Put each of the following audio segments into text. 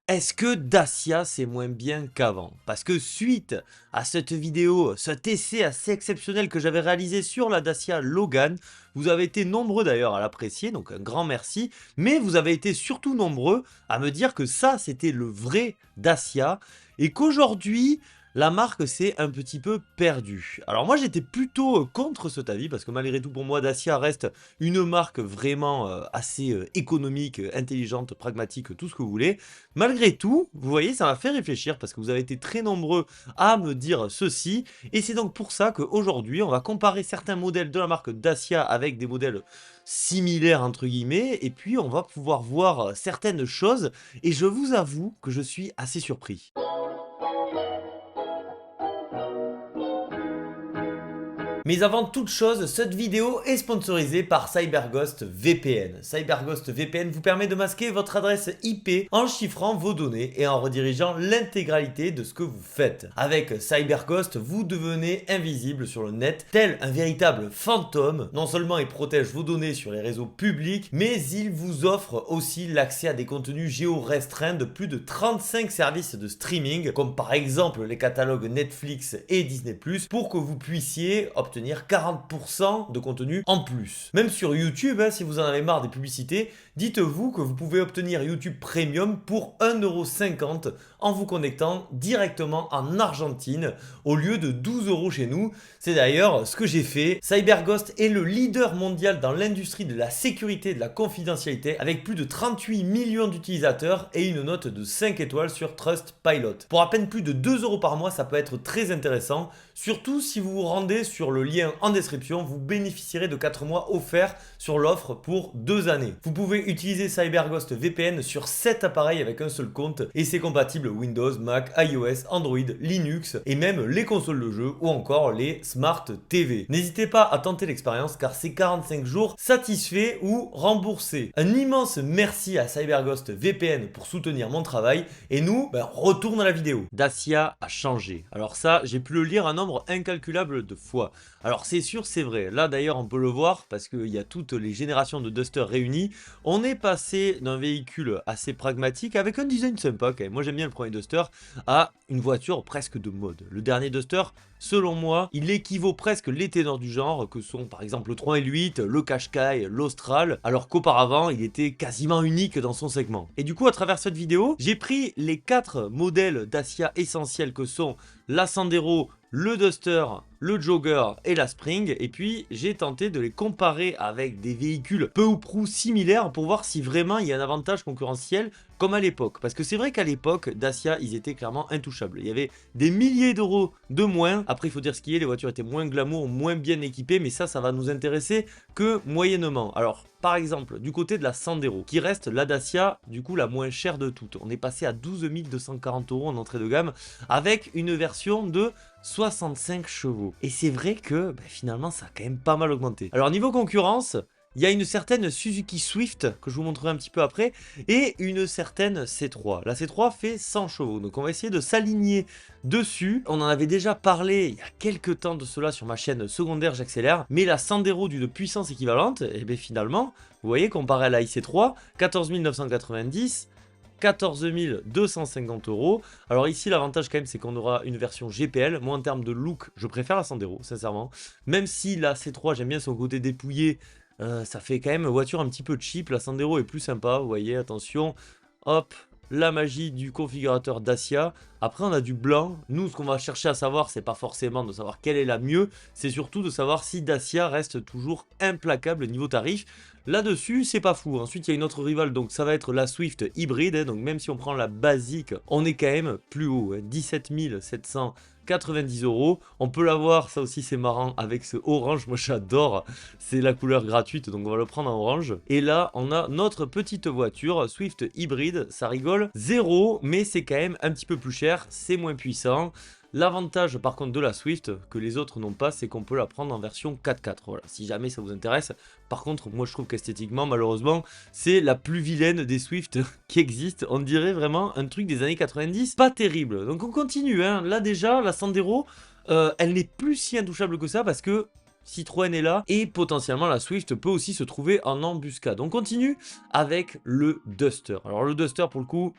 Est-ce que Dacia c'est moins bien qu'avant? Parce que suite à cette vidéo, cet essai assez exceptionnel que j'avais réalisé sur la Dacia Logan, vous avez été nombreux d'ailleurs à l'apprécier, donc un grand merci, mais vous avez été surtout nombreux à me dire que ça c'était le vrai Dacia et qu'aujourd'hui la marque s'est un petit peu perdue. Alors moi j'étais plutôt contre cet avis parce que malgré tout pour moi Dacia reste une marque vraiment assez économique, intelligente, pragmatique, tout ce que vous voulez. Malgré tout, vous voyez, ça m'a fait réfléchir parce que vous avez été très nombreux à me dire ceci et c'est donc pour ça qu'aujourd'hui on va comparer certains modèles de la marque Dacia avec des modèles similaires entre guillemets et puis on va pouvoir voir certaines choses et je vous avoue que je suis assez surpris. Mais avant toute chose, cette vidéo est sponsorisée par CyberGhost VPN. CyberGhost VPN vous permet de masquer votre adresse IP en chiffrant vos données et en redirigeant l'intégralité de ce que vous faites. Avec CyberGhost, vous devenez invisible sur le net, tel un véritable fantôme. Non seulement il protège vos données sur les réseaux publics, mais il vous offre aussi l'accès à des contenus géo-restreints de plus de 35 services de streaming, comme par exemple les catalogues Netflix et Disney+, pour que vous puissiez obtenir 40% de contenu en plus. Même sur YouTube, si vous en avez marre des publicités, dites-vous que vous pouvez obtenir YouTube Premium pour 1,50 € en vous connectant directement en Argentine au lieu de 12 € chez nous. C'est d'ailleurs ce que j'ai fait. CyberGhost est le leader mondial dans l'industrie de la sécurité et de la confidentialité avec plus de 38 millions d'utilisateurs et une note de 5 étoiles sur Trustpilot. Pour à peine plus de 2 € par mois, ça peut être très intéressant. Surtout si vous vous rendez sur le lien en description, vous bénéficierez de 4 mois offerts sur l'offre pour 2 années. Vous pouvez utiliser CyberGhost VPN sur 7 appareils avec un seul compte et c'est compatible Windows, Mac, iOS, Android, Linux et même les consoles de jeu ou encore les Smart TV. N'hésitez pas à tenter l'expérience car c'est 45 jours satisfaits ou remboursés. Un immense merci à CyberGhost VPN pour soutenir mon travail et nous, on retourne à la vidéo. Dacia a changé. Alors ça, j'ai pu le lire un nombre incalculable de fois. Alors c'est sûr, c'est vrai. Là d'ailleurs, on peut le voir parce qu'il y a toutes les générations de Duster réunies. On est passé d'un véhicule assez pragmatique avec un design sympa quand même. Moi j'aime bien le premier Duster à une voiture presque de mode. Le dernier Duster, selon moi, il équivaut presque les ténors du genre que sont par exemple le 3L8, le Qashqai, l'Austral, alors qu'auparavant il était quasiment unique dans son segment. Et du coup à travers cette vidéo, j'ai pris les 4 modèles Dacia essentiels que sont la Sandero, le Duster, le Jogger et la Spring et puis j'ai tenté de les comparer avec des véhicules peu ou prou similaires pour voir si vraiment il y a un avantage concurrentiel comme à l'époque. Parce que c'est vrai qu'à l'époque, Dacia, ils étaient clairement intouchables. Il y avait des milliers d'euros de moins. Après, il faut dire ce qui est, les voitures étaient moins glamour, moins bien équipées, mais ça va nous intéresser que moyennement. Alors, par exemple, du côté de la Sandero, qui reste la Dacia, du coup, la moins chère de toutes. On est passé à 12 240 € en entrée de gamme, avec une version de 65 chevaux. Et c'est vrai que finalement ça a quand même pas mal augmenté. Alors niveau concurrence, il y a une certaine Suzuki Swift que je vous montrerai un petit peu après et une certaine C3. La C3 fait 100 chevaux, donc on va essayer de s'aligner dessus. On en avait déjà parlé il y a quelques temps de cela sur ma chaîne secondaire J'accélère, mais la Sandero d'une puissance équivalente, et bien finalement, vous voyez, comparé à la IC3, 14 990, 14 250 €. Alors ici l'avantage quand même c'est qu'on aura une version GPL. Moi en termes de look je préfère la Sandero sincèrement. Même si la C3 j'aime bien son côté dépouillé, ça fait quand même voiture un petit peu cheap. La Sandero est plus sympa, vous voyez, attention. Hop, la magie du configurateur Dacia. Après on a du blanc. Nous ce qu'on va chercher à savoir c'est pas forcément de savoir quelle est la mieux, c'est surtout de savoir si Dacia reste toujours implacable niveau tarif. Là-dessus, c'est pas fou. Ensuite, il y a une autre rivale, donc ça va être la Swift hybride. Donc même si on prend la basique, on est quand même plus haut. 17 790 €. On peut l'avoir, ça aussi c'est marrant, avec ce orange. Moi j'adore, c'est la couleur gratuite, donc on va le prendre en orange. Et là, on a notre petite voiture, Swift hybride. Ça rigole, 0, mais c'est quand même un petit peu plus cher, c'est moins puissant. L'avantage par contre de la Swift, que les autres n'ont pas, c'est qu'on peut la prendre en version 4x4. Voilà, si jamais ça vous intéresse. Par contre, moi je trouve qu'esthétiquement, malheureusement, c'est la plus vilaine des Swift qui existe. On dirait vraiment un truc des années 90. Pas terrible. Donc on continue, hein. Là déjà, la Sandero, elle n'est plus si intouchable que ça parce que Citroën est là et potentiellement la Swift peut aussi se trouver en embuscade. On continue avec le Duster. Alors le Duster pour le coup,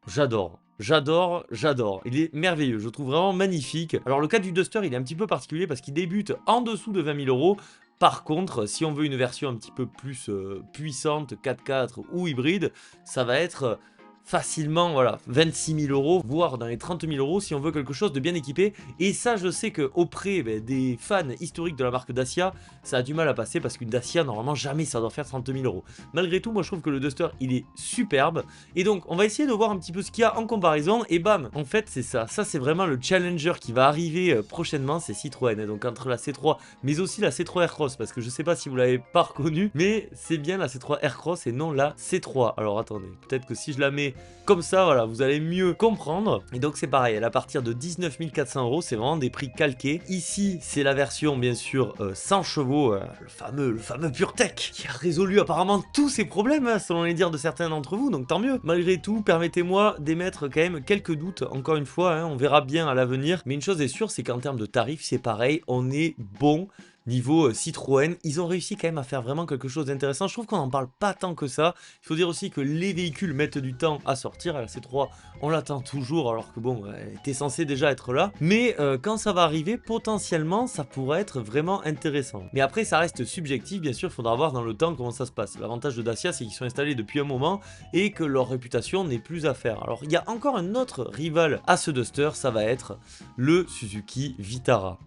J'adore. J'adore, j'adore. Il est merveilleux, je le trouve vraiment magnifique. Alors le cas du Duster, il est un petit peu particulier parce qu'il débute en dessous de 20 000 euros. Par contre, si on veut une version un petit peu plus puissante, 4x4 ou hybride, ça va être facilement, voilà, 26 000 euros, voire dans les 30 000 euros si on veut quelque chose de bien équipé. Et ça, je sais qu'auprès des fans historiques de la marque Dacia, ça a du mal à passer parce qu'une Dacia, normalement, jamais ça doit faire 30 000 euros. Malgré tout, moi, je trouve que le Duster, il est superbe. Et donc, on va essayer de voir un petit peu ce qu'il y a en comparaison. Et bam, en fait, c'est ça. Ça, c'est vraiment le Challenger qui va arriver prochainement, c'est Citroën. Et donc, entre la C3, mais aussi la C3 Aircross, parce que je sais pas si vous l'avez pas reconnu, mais c'est bien la C3 Aircross et non la C3. Alors, attendez, peut-être que si je la mets comme ça, voilà, vous allez mieux comprendre. Et donc c'est pareil, elle est à partir de 19 400 euros, c'est vraiment des prix calqués. Ici, c'est la version bien sûr 100 chevaux, le fameux PureTech, qui a résolu apparemment tous ces problèmes, hein, selon les dires de certains d'entre vous, donc tant mieux. Malgré tout, permettez-moi d'émettre quand même quelques doutes, encore une fois, hein, on verra bien à l'avenir. Mais une chose est sûre, c'est qu'en termes de tarifs, c'est pareil, on est bon. Niveau Citroën, ils ont réussi quand même à faire vraiment quelque chose d'intéressant. Je trouve qu'on n'en parle pas tant que ça. Il faut dire aussi que les véhicules mettent du temps à sortir. La C3, on l'attend toujours alors que bon, elle était censée déjà être là. Mais quand ça va arriver, potentiellement, ça pourrait être vraiment intéressant. Mais après, ça reste subjectif. Bien sûr, il faudra voir dans le temps comment ça se passe. L'avantage de Dacia, c'est qu'ils sont installés depuis un moment et que leur réputation n'est plus à faire. Alors, il y a encore un autre rival à ce Duster, ça va être le Suzuki Vitara.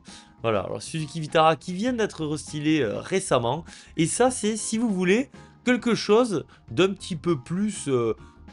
Voilà, alors Suzuki Vitara qui vient d'être restylé récemment. Et ça, c'est, si vous voulez, quelque chose d'un petit peu plus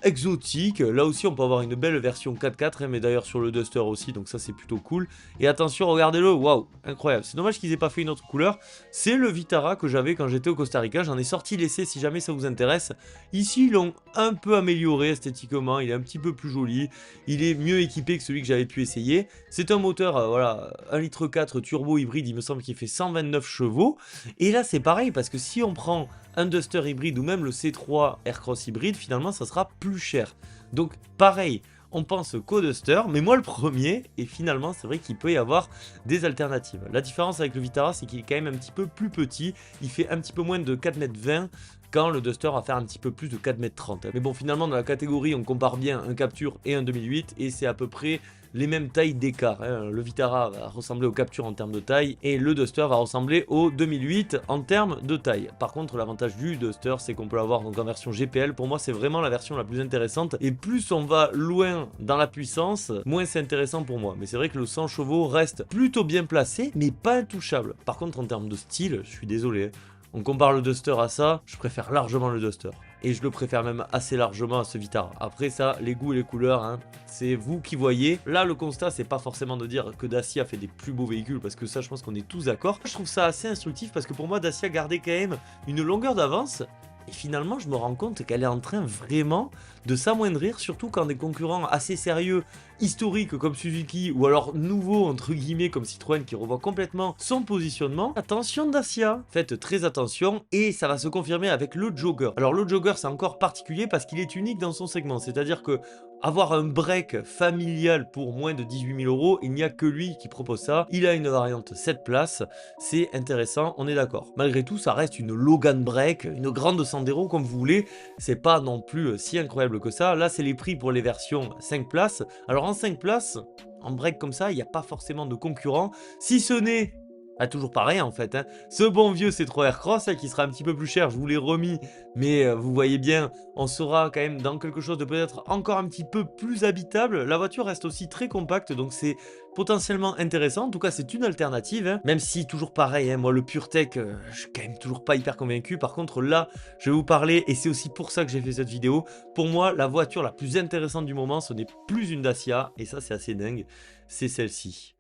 exotique. Là aussi, on peut avoir une belle version 4x4, hein, mais d'ailleurs sur le Duster aussi, donc ça, c'est plutôt cool. Et attention, regardez-le, waouh, incroyable. C'est dommage qu'ils aient pas fait une autre couleur. C'est le Vitara que j'avais quand j'étais au Costa Rica. J'en ai sorti l'essai si jamais ça vous intéresse. Ici, ils l'ont un peu amélioré esthétiquement. Il est un petit peu plus joli. Il est mieux équipé que celui que j'avais pu essayer. C'est un moteur, voilà, 1,4 litre turbo hybride, il me semble qu'il fait 129 chevaux. Et là, c'est pareil, parce que si on prend un Duster hybride ou même le C3 Aircross hybride, finalement, ça sera plus cher. Donc, pareil, on pense qu'au Duster, mais moi le premier, et finalement, c'est vrai qu'il peut y avoir des alternatives. La différence avec le Vitara, c'est qu'il est quand même un petit peu plus petit. Il fait un petit peu moins de 4,20 m quand le Duster va faire un petit peu plus de 4,30 m. Mais bon, finalement, dans la catégorie, on compare bien un Capture et un 2008, et c'est à peu près les mêmes tailles d'écart. Hein. Le Vitara va ressembler au Capture en termes de taille, et le Duster va ressembler au 2008 en termes de taille. Par contre, l'avantage du Duster, c'est qu'on peut l'avoir donc en version GPL. Pour moi, c'est vraiment la version la plus intéressante, et plus on va loin dans la puissance, moins c'est intéressant pour moi. Mais c'est vrai que le 100 chevaux reste plutôt bien placé, mais pas intouchable. Par contre, en termes de style, je suis désolé, hein. On compare le Duster à ça, je préfère largement le Duster. Et je le préfère même assez largement à ce Vitara. Après ça, les goûts et les couleurs, hein, c'est vous qui voyez. Là, le constat, c'est pas forcément de dire que Dacia fait des plus beaux véhicules, parce que ça, je pense qu'on est tous d'accord. Je trouve ça assez instructif, parce que pour moi, Dacia gardait quand même une longueur d'avance. Et finalement, je me rends compte qu'elle est en train vraiment de s'amoindrir, surtout quand des concurrents assez sérieux, historiques comme Suzuki, ou alors nouveaux entre guillemets comme Citroën qui revoit complètement son positionnement. Attention Dacia, faites très attention, et ça va se confirmer avec le Jogger. Alors le Jogger, c'est encore particulier parce qu'il est unique dans son segment, c'est-à-dire que avoir un break familial pour moins de 18 000 euros, il n'y a que lui qui propose ça. Il a une variante 7 places, c'est intéressant, on est d'accord. Malgré tout, ça reste une Logan Break, une grande Sandero comme vous voulez, c'est pas non plus si incroyable que ça. Là, c'est les prix pour les versions 5 places. Alors en 5 places, en break comme ça, il n'y a pas forcément de concurrent, si ce n'est... Ah, toujours pareil en fait, hein. Ce bon vieux C3 Aircross qui sera un petit peu plus cher, je vous l'ai remis, mais vous voyez bien, on sera quand même dans quelque chose de peut-être encore un petit peu plus habitable. La voiture reste aussi très compacte, donc c'est potentiellement intéressant. En tout cas, c'est une alternative, hein. Même si toujours pareil, hein, moi le PureTech, je suis quand même toujours pas hyper convaincu. Par contre là, je vais vous parler, et c'est aussi pour ça que j'ai fait cette vidéo. Pour moi, la voiture la plus intéressante du moment, ce n'est plus une Dacia, et ça c'est assez dingue, c'est celle-ci.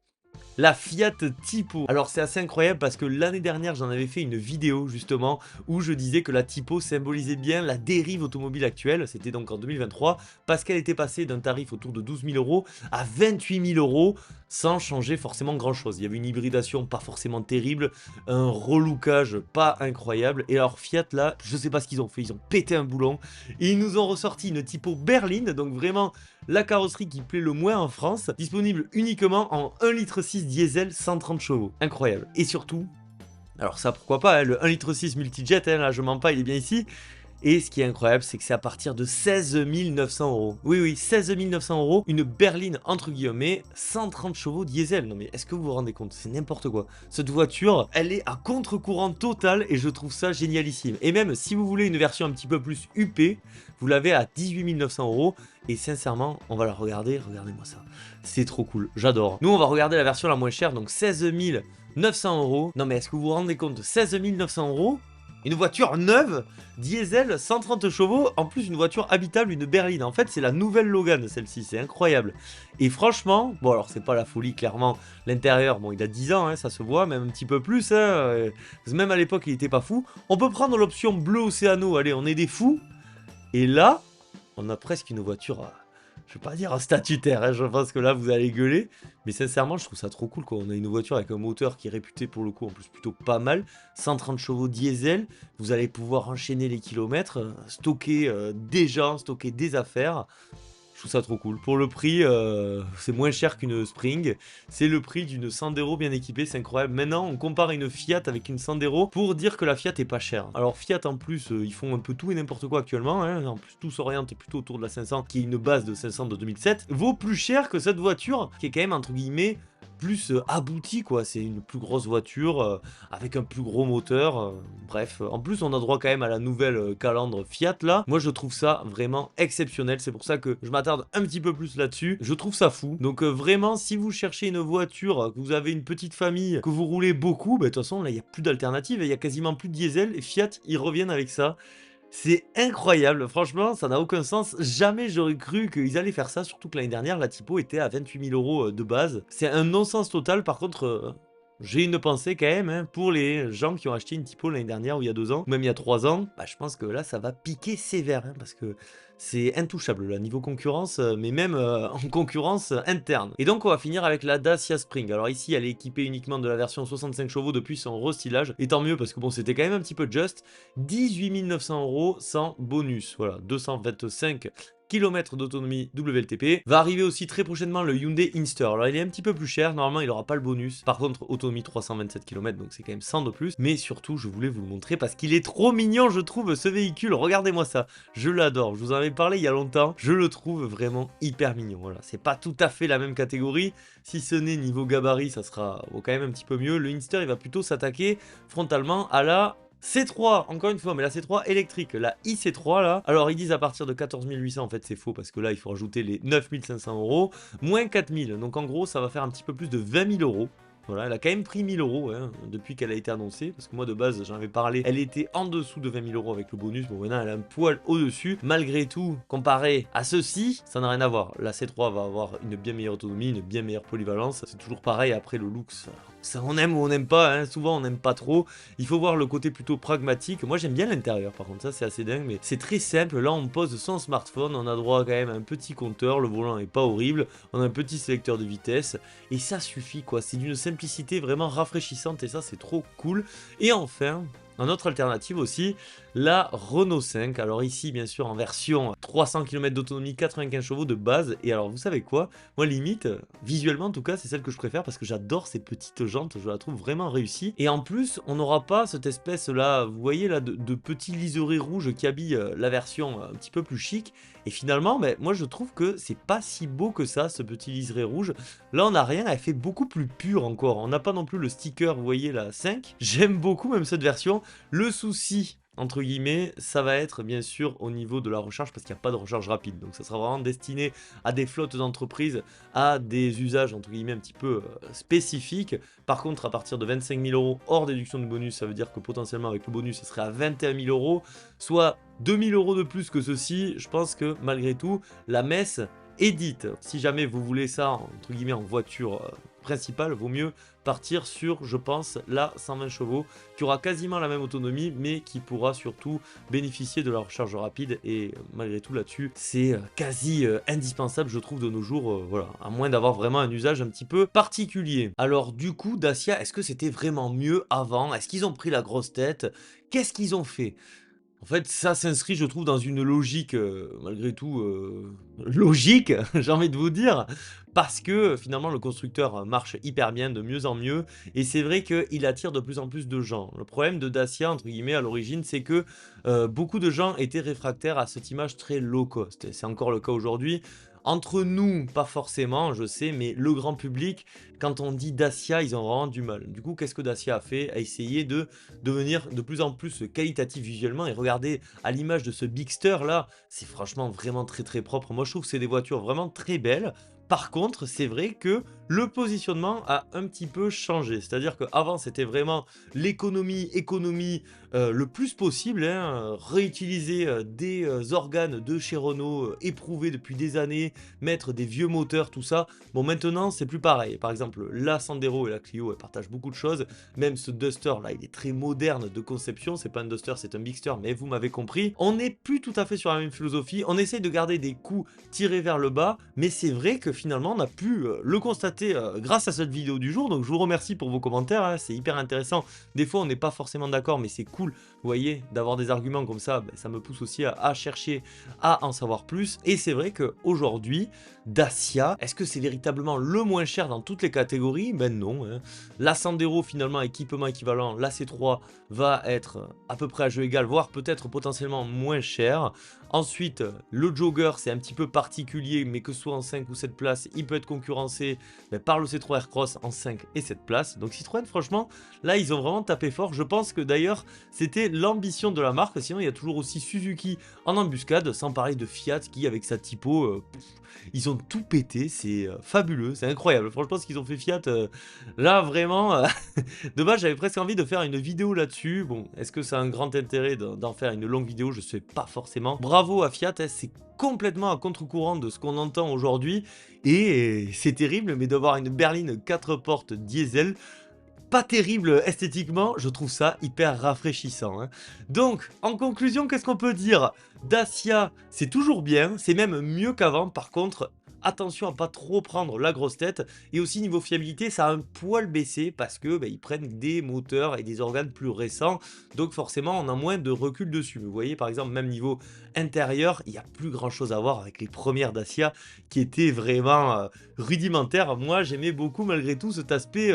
La Fiat Tipo. Alors c'est assez incroyable parce que l'année dernière j'en avais fait une vidéo justement où je disais que la Tipo symbolisait bien la dérive automobile actuelle. C'était donc en 2023 parce qu'elle était passée d'un tarif autour de 12 000 euros à 28 000 euros sans changer forcément grand chose. Il y avait une hybridation pas forcément terrible, un relookage pas incroyable, et alors Fiat là, je sais pas ce qu'ils ont fait, ils ont pété un boulon et ils nous ont ressorti une Tipo berline, donc vraiment la carrosserie qui plaît le moins en France, disponible uniquement en 1,6 litre diesel 130 chevaux. Incroyable. Et surtout, alors ça pourquoi pas, hein, le 1,6 litre multijet, hein, là je mens pas, il est bien ici. Et ce qui est incroyable, c'est que c'est à partir de 16 900 euros. Oui, oui, 16 900 euros, une berline entre guillemets, 130 chevaux diesel. Non mais est-ce que vous vous rendez compte? C'est n'importe quoi. Cette voiture, elle est à contre-courant total et je trouve ça génialissime. Et même si vous voulez une version un petit peu plus huppée, vous l'avez à 18 900 euros. Et sincèrement, on va la regarder. Regardez-moi ça. C'est trop cool. J'adore. Nous, on va regarder la version la moins chère, donc 16 900 euros. Non mais est-ce que vous vous rendez compte? 16 900 euros, une voiture neuve, diesel, 130 chevaux, en plus une voiture habitable, une berline. En fait, c'est la nouvelle Logan, celle-ci, c'est incroyable. Et franchement, bon alors c'est pas la folie, clairement. L'intérieur, bon il a 10 ans, hein, ça se voit, même un petit peu plus. Hein, même à l'époque, il était pas fou. On peut prendre l'option bleu océano, allez, on est des fous. Et là, on a presque une voiture... je vais pas dire un statutaire, hein, je pense que là vous allez gueuler, mais sincèrement je trouve ça trop cool quoi. On a une voiture avec un moteur qui est réputé pour le coup en plus plutôt pas mal, 130 chevaux diesel, vous allez pouvoir enchaîner les kilomètres, stocker des gens, stocker des affaires. Je trouve ça trop cool. Pour le prix, c'est moins cher qu'une Spring. C'est le prix d'une Sandero bien équipée, c'est incroyable. Maintenant, on compare une Fiat avec une Sandero pour dire que la Fiat est pas chère. Alors Fiat en plus, ils font un peu tout et n'importe quoi actuellement. Hein. En plus, tout s'oriente plutôt autour de la 500, qui est une base de 500 de 2007. Vaut plus cher que cette voiture, qui est quand même entre guillemets plus abouti quoi, c'est une plus grosse voiture avec un plus gros moteur, bref, en plus on a droit quand même à la nouvelle calandre Fiat là, moi je trouve ça vraiment exceptionnel, c'est pour ça que je m'attarde un petit peu plus là-dessus, je trouve ça fou, donc vraiment si vous cherchez une voiture, que vous avez une petite famille, que vous roulez beaucoup, bah de toute façon là il n'y a plus d'alternative, il y a quasiment plus de diesel et Fiat ils reviennent avec ça. C'est incroyable, franchement, ça n'a aucun sens. Jamais j'aurais cru qu'ils allaient faire ça, surtout que l'année dernière, la typo était à 28 000 euros de base. C'est un non-sens total, par contre, j'ai une pensée quand même, hein, pour les gens qui ont acheté une typo l'année dernière ou il y a 2 ans, ou même il y a 3 ans, bah, je pense que là, ça va piquer sévère, hein, parce que c'est intouchable, là, niveau concurrence, mais même en concurrence interne. Et donc, on va finir avec la Dacia Spring. Alors ici, elle est équipée uniquement de la version 65 chevaux depuis son restylage, et tant mieux, parce que bon, c'était quand même un petit peu juste. 18 900 euros sans bonus, voilà, 225 km d'autonomie WLTP. Va arriver aussi très prochainement le Hyundai Inster. Alors il est un petit peu plus cher, normalement il n'aura pas le bonus. Par contre, autonomie 327 km, donc c'est quand même 100 de plus. Mais surtout, je voulais vous le montrer parce qu'il est trop mignon, je trouve, ce véhicule. Regardez-moi ça, je l'adore. Je vous en avais parlé il y a longtemps. Je le trouve vraiment hyper mignon. Voilà, c'est pas tout à fait la même catégorie. Si ce n'est niveau gabarit, ça sera quand même un petit peu mieux. Le Inster, il va plutôt s'attaquer frontalement à la C3, encore une fois, mais la C3 électrique, la IC3 là, alors ils disent à partir de 14 800, en fait c'est faux parce que là il faut rajouter les 9 500 euros, moins 4 000, donc en gros ça va faire un petit peu plus de 20 000 euros. Voilà, elle a quand même pris 1000 euros hein, depuis qu'elle a été annoncée, parce que moi de base j'en avais parlé, elle était en dessous de 20 000 euros avec le bonus, bon maintenant elle a un poil au-dessus, malgré tout, comparé à ceci, ça n'a rien à voir, la C3 va avoir une bien meilleure autonomie, une bien meilleure polyvalence, c'est toujours pareil, après le look, ça on aime ou on n'aime pas, hein. Souvent on n'aime pas trop, il faut voir le côté plutôt pragmatique, moi j'aime bien l'intérieur par contre, ça c'est assez dingue, mais c'est très simple, là on pose son smartphone, on a droit quand même à un petit compteur, le volant est pas horrible, on a un petit sélecteur de vitesse, et ça suffit quoi, c'est d'une simplicité vraiment rafraîchissante et ça c'est trop cool. Et enfin, en autre alternative aussi, la Renault 5. Alors ici, bien sûr, en version 300 km d'autonomie, 95 chevaux de base. Et alors, vous savez quoi? Moi, limite, visuellement en tout cas, c'est celle que je préfère parce que j'adore ces petites jantes. Je la trouve vraiment réussie. Et en plus, on n'aura pas cette espèce-là, vous voyez là, de petits liserés rouges qui habillent la version un petit peu plus chic. Et finalement, ben, moi, je trouve que c'est pas si beau que ça, ce petit liseré rouge. Là, on n'a rien, elle fait beaucoup plus pure encore. On n'a pas non plus le sticker, vous voyez, la 5. J'aime beaucoup même cette version. Le souci, entre guillemets, ça va être bien sûr au niveau de la recharge parce qu'il n'y a pas de recharge rapide. Donc ça sera vraiment destiné à des flottes d'entreprises, à des usages entre guillemets un petit peu spécifiques. Par contre, à partir de 25 000 euros hors déduction de bonus, ça veut dire que potentiellement avec le bonus, ça serait à 21 000 euros, soit 2 000 euros de plus que ceci. Je pense que malgré tout, la messe est dite. Si jamais vous voulez ça entre guillemets en voiture principale, vaut mieux partir sur, je pense, la 120 chevaux, qui aura quasiment la même autonomie, mais qui pourra surtout bénéficier de la recharge rapide, et malgré tout là-dessus, c'est quasi indispensable, je trouve, de nos jours, voilà, à moins d'avoir vraiment un usage un petit peu particulier. Alors du coup, Dacia, est-ce que c'était vraiment mieux avant? Est-ce qu'ils ont pris la grosse tête? Qu'est-ce qu'ils ont fait? En fait, ça s'inscrit, je trouve, dans une logique, malgré tout, logique, j'ai envie de vous dire, parce que finalement le constructeur marche hyper bien, de mieux en mieux, et c'est vrai qu'il attire de plus en plus de gens. Le problème de Dacia, entre guillemets, à l'origine, c'est que beaucoup de gens étaient réfractaires à cette image très low cost. Et c'est encore le cas aujourd'hui. Entre nous, pas forcément, je sais, mais le grand public, quand on dit Dacia, ils ont vraiment du mal. Du coup, qu'est-ce que Dacia a fait? A essayé de devenir de plus en plus qualitatif visuellement. Et regardez, à l'image de ce Bigster là, c'est franchement vraiment très très propre. Moi, je trouve que c'est des voitures vraiment très belles. Par contre, c'est vrai que le positionnement a un petit peu changé. C'est-à-dire qu'avant, c'était vraiment économie, le plus possible, hein, réutiliser des organes de chez Renault éprouvés depuis des années, mettre des vieux moteurs, tout ça. Bon, maintenant, c'est plus pareil. Par exemple, la Sandero et la Clio, elles partagent beaucoup de choses. Même ce Duster, là, il est très moderne de conception. C'est pas un Duster, c'est un Bigster, mais vous m'avez compris. On n'est plus tout à fait sur la même philosophie. On essaye de garder des coups tirés vers le bas, mais c'est vrai que finalement, on a pu le constater grâce à cette vidéo du jour. Donc, je vous remercie pour vos commentaires. Hein, c'est hyper intéressant. Des fois, on n'est pas forcément d'accord, mais c'est cool, vous voyez, d'avoir des arguments comme ça. Ben, ça me pousse aussi à chercher à en savoir plus. Et c'est vrai qu'aujourd'hui, Dacia, est-ce que c'est véritablement le moins cher dans toutes les catégories? Ben non. Hein. La Sandero, finalement, équipement équivalent, la C3 va être à peu près à jeu égal, voire peut-être potentiellement moins cher. Ensuite, le Jogger, c'est un petit peu particulier, mais que ce soit en 5 ou 7 places, il peut être concurrencé par le C3 Aircross en 5 et 7 places. Donc Citroën, franchement, là, ils ont vraiment tapé fort. Je pense que d'ailleurs, c'était l'ambition de la marque. Sinon, il y a toujours aussi Suzuki en embuscade, sans parler de Fiat qui, avec sa typo, ils ont tout pété. C'est fabuleux, c'est incroyable. Franchement, ce qu'ils ont fait Fiat, là, vraiment, dommage, j'avais presque envie de faire une vidéo là-dessus. Bon, est-ce que ça a un grand intérêt d'en faire une longue vidéo? Je sais pas forcément. Bravo à Fiat, hein, c'est complètement à contre-courant de ce qu'on entend aujourd'hui. Et c'est terrible, mais d'avoir une berline 4 portes diesel, pas terrible esthétiquement, je trouve ça hyper rafraîchissant. Hein. Donc, en conclusion, qu'est-ce qu'on peut dire? Dacia, c'est toujours bien, c'est même mieux qu'avant. Par contre, attention à pas trop prendre la grosse tête. Et aussi niveau fiabilité, ça a un poil baissé parce que ils prennent des moteurs et des organes plus récents. Donc forcément, on a moins de recul dessus. Vous voyez, par exemple, même niveau intérieur, il n'y a plus grand chose à voir avec les premières Dacia qui étaient vraiment rudimentaires. Moi, j'aimais beaucoup malgré tout cet aspect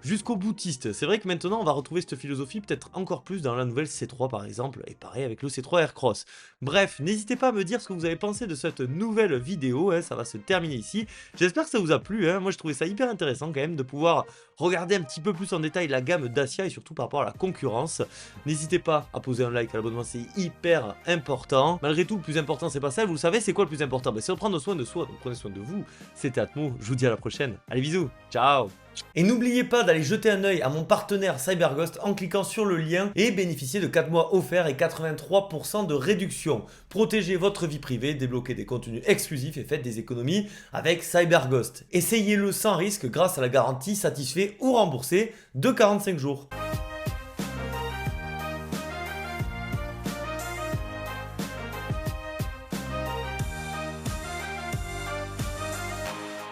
jusqu'au boutiste. C'est vrai que maintenant, on va retrouver cette philosophie peut-être encore plus dans la nouvelle C3 par exemple, et pareil avec le C3 Aircross. Bref, n'hésitez pas à me dire ce que vous avez pensé de cette nouvelle vidéo, hein, ça va se terminer ici. J'espère que ça vous a plu, hein. Moi je trouvais ça hyper intéressant quand même de pouvoir regarder un petit peu plus en détail la gamme Dacia et surtout par rapport à la concurrence. N'hésitez pas à poser un like, à l'abonnement, c'est hyper important. Malgré tout, le plus important c'est pas ça, vous le savez, c'est quoi le plus important? C'est de prendre soin de soi, donc prenez soin de vous. C'était Atmo, je vous dis à la prochaine. Allez, bisous, ciao. Et n'oubliez pas d'aller jeter un œil à mon partenaire CyberGhost en cliquant sur le lien et bénéficier de 4 mois offerts et 83% de réduction. Protégez votre vie privée, débloquez des contenus exclusifs et faites des économies avec CyberGhost. Essayez-le sans risque grâce à la garantie satisfait ou remboursé de 45 jours.